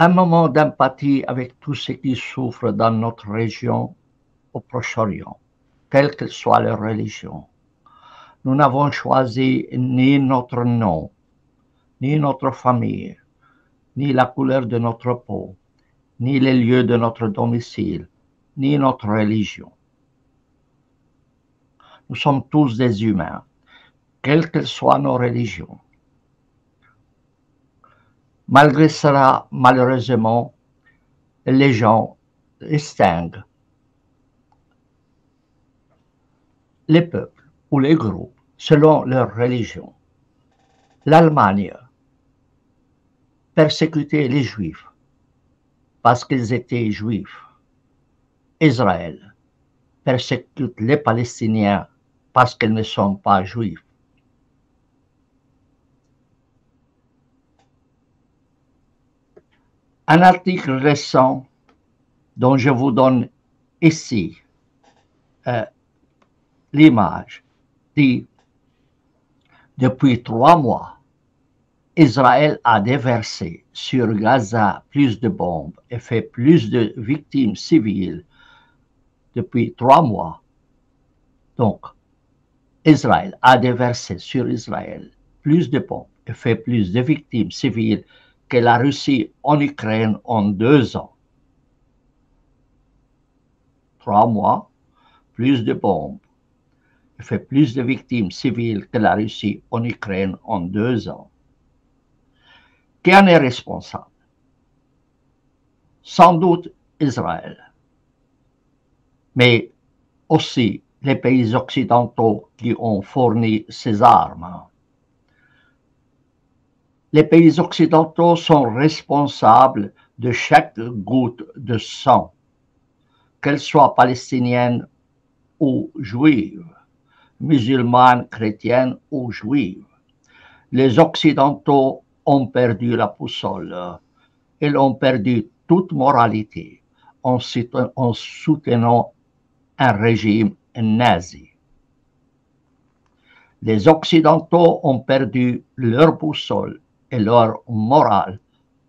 Un moment d'empathie avec tous ceux qui souffrent dans notre région au Proche-Orient, quelle que soit leur religion. Nous n'avons choisi ni notre nom, ni notre famille, ni la couleur de notre peau, ni les lieux de notre domicile, ni notre religion. Nous sommes tous des humains, quelles que soient nos religions. Malgré cela, malheureusement, les gens distinguent les peuples ou les groupes selon leur religion. L'Allemagne persécutait les Juifs parce qu'ils étaient Juifs. Israël persécute les Palestiniens parce qu'ils ne sont pas Juifs. Un article récent dont je vous donne ici l'image dit « Depuis 3 mois, Israël a déversé sur Gaza plus de bombes et fait plus de victimes civiles depuis 3 mois. » Donc, Israël a déversé sur Israël plus de bombes et fait plus de victimes civiles que la Russie en Ukraine en 2 ans. 3 mois, plus de bombes, et fait plus de victimes civiles que la Russie en Ukraine en 2 ans. Qui en est responsable? Sans doute Israël, mais aussi les pays occidentaux qui ont fourni ces armes. Les pays occidentaux sont responsables de chaque goutte de sang, qu'elle soit palestinienne ou juive, musulmane, chrétienne ou juive. Les Occidentaux ont perdu la boussole. Ils ont perdu toute moralité en soutenant un régime nazi. Les Occidentaux ont perdu leur boussole et leur morale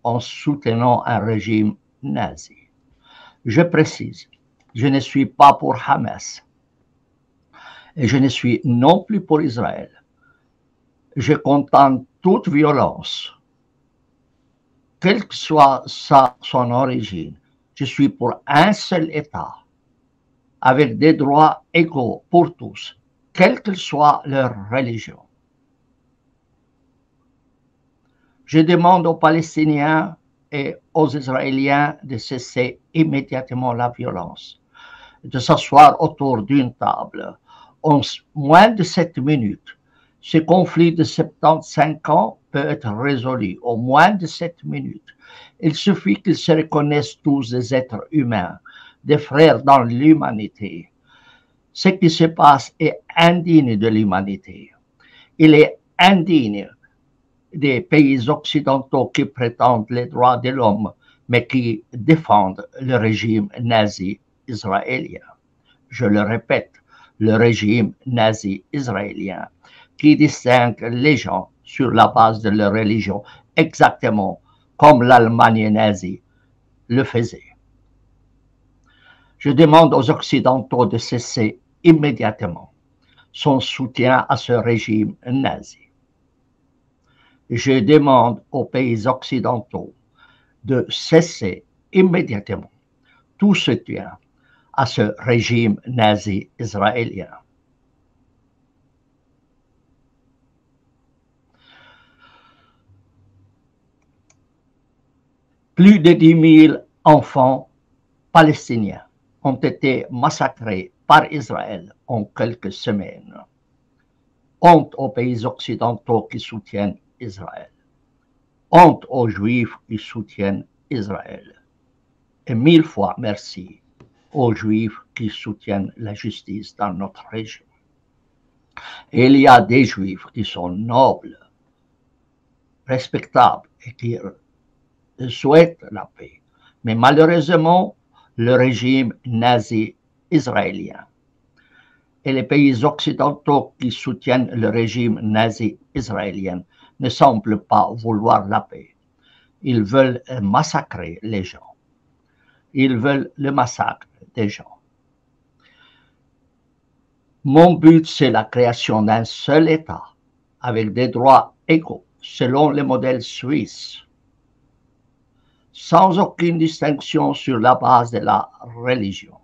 en soutenant un régime nazi. Je précise, je ne suis pas pour Hamas et je ne suis non plus pour Israël. Je condamne toute violence, quelle que soit son origine. Je suis pour un seul État, avec des droits égaux pour tous, quelle que soit leur religion. Je demande aux Palestiniens et aux Israéliens de cesser immédiatement la violence, de s'asseoir autour d'une table. En moins de 7 minutes, ce conflit de 75 ans peut être résolu en moins de 7 minutes. Il suffit qu'ils se reconnaissent tous des êtres humains, des frères dans l'humanité. Ce qui se passe est indigne de l'humanité. Il est indigne des pays occidentaux qui prétendent les droits de l'homme, mais qui défendent le régime nazi israélien. Je le répète, le régime nazi israélien qui distingue les gens sur la base de leur religion, exactement comme l'Allemagne nazie le faisait. Je demande aux Occidentaux de cesser immédiatement son soutien à ce régime nazi. Je demande aux pays occidentaux de cesser immédiatement tout soutien à ce régime nazi israélien. Plus de 10 000 enfants palestiniens ont été massacrés par Israël en quelques semaines. Honte aux pays occidentaux qui soutiennent Israël. Honte aux Juifs qui soutiennent Israël. Et 1000 fois merci aux Juifs qui soutiennent la justice dans notre région. Et il y a des Juifs qui sont nobles, respectables et qui souhaitent la paix. Mais malheureusement, le régime nazi israélien et les pays occidentaux qui soutiennent le régime nazi israélien ne semblent pas vouloir la paix. Ils veulent massacrer les gens. Ils veulent le massacre des gens. Mon but, c'est la création d'un seul État avec des droits égaux selon le modèle suisse, sans aucune distinction sur la base de la religion.